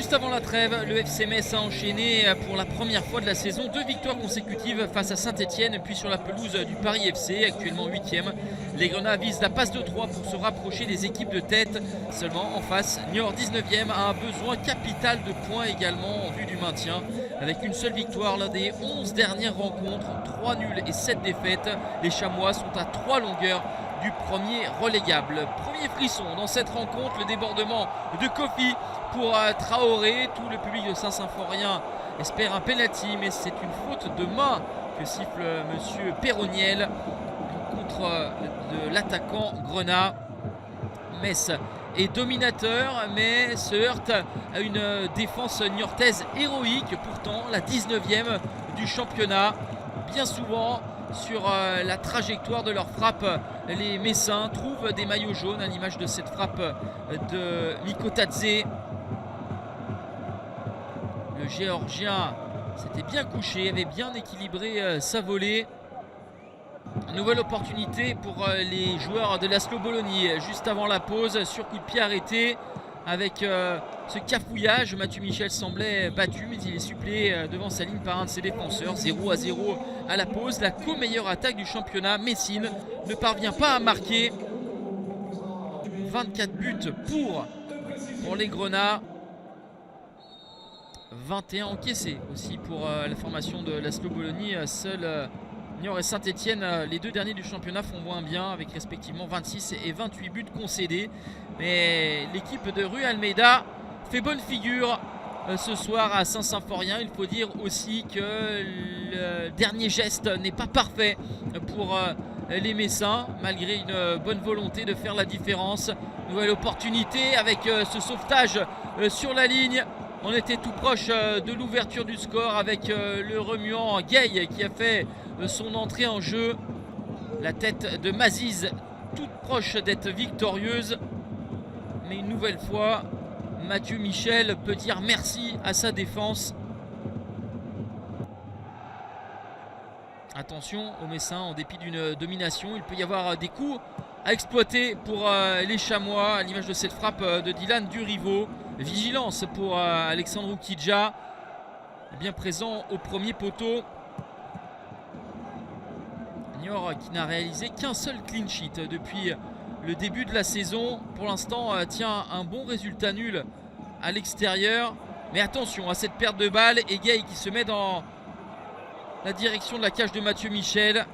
Juste avant la trêve, le FC Metz a enchaîné pour la première fois de la saison 2 victoires consécutives face à Saint-Etienne, puis sur la pelouse du Paris FC, actuellement 8e. Les Grenats visent la passe de 3 pour se rapprocher des équipes de tête. Seulement en face, Niort 19e a un besoin capital de points également en vue du maintien. Avec une seule victoire lors des 11 dernières rencontres, 3 nuls et 7 défaites, les Chamois sont à 3 longueurs du premier relégable. Premier frisson dans cette rencontre, le débordement de Kofi pour Traoré. Tout le public de Saint-Symphorien espère un penalty, mais c'est une faute de main que siffle monsieur Perroniel contre de l'attaquant Grenat. Metz est dominateur, mais se heurte à une défense niortaise héroïque, pourtant la 19e du championnat. Bien souvent sur la trajectoire de leur frappe, les Messins trouvent des maillots jaunes à l'image de cette frappe de Mikotadze. Le Géorgien s'était bien couché, avait bien équilibré sa volée. Nouvelle opportunité pour les joueurs de l'Aslo Bologna juste avant la pause, sur coup de pied arrêté avec ce cafouillage. Mathieu Michel semblait battu, mais il est suppléé devant sa ligne par un de ses défenseurs. 0-0 à la pause. La co-meilleure attaque du championnat, Messine, ne parvient pas à marquer. 24 buts pour les Grenats. 21 encaissés aussi pour la formation de l'Aslo Bologna. Seul Niort et Saint-Etienne, les deux derniers du championnat, font moins bien avec respectivement 26 et 28 buts concédés. Mais l'équipe de Rui Almeida fait bonne figure ce soir à Saint-Symphorien. Il faut dire aussi que le dernier geste n'est pas parfait pour les Messins, malgré une bonne volonté de faire la différence. Nouvelle opportunité avec ce sauvetage sur la ligne. On était tout proche de l'ouverture du score avec le remuant Gay qui a fait son entrée en jeu. La tête de Maziz toute proche d'être victorieuse. Mais une nouvelle fois, Mathieu Michel peut dire merci à sa défense. Attention aux Messins, en dépit d'une domination, il peut y avoir des coups à exploiter pour les Chamois, à l'image de cette frappe de Dylan Durivo. Vigilance pour Alexandre Oukidja, bien présent au premier poteau. Niort qui n'a réalisé qu'un seul clean sheet depuis le début de la saison. Pour l'instant tient un bon résultat nul à l'extérieur. Mais attention à cette perte de balle. Et Gay qui se met dans la direction de la cage de Mathieu Michel.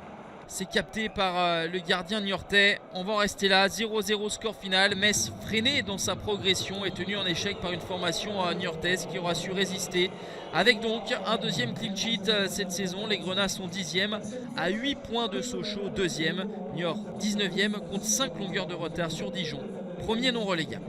C'est capté par le gardien niortais. On va en rester là, 0-0 score final. Metz, freiné dans sa progression, est tenu en échec par une formation niortaise qui aura su résister. Avec donc un deuxième clean sheet cette saison. Les Grenats sont 10e à 8 points de Sochaux, 2e. Niort 19e, compte 5 longueurs de retard sur Dijon, premier non relégable.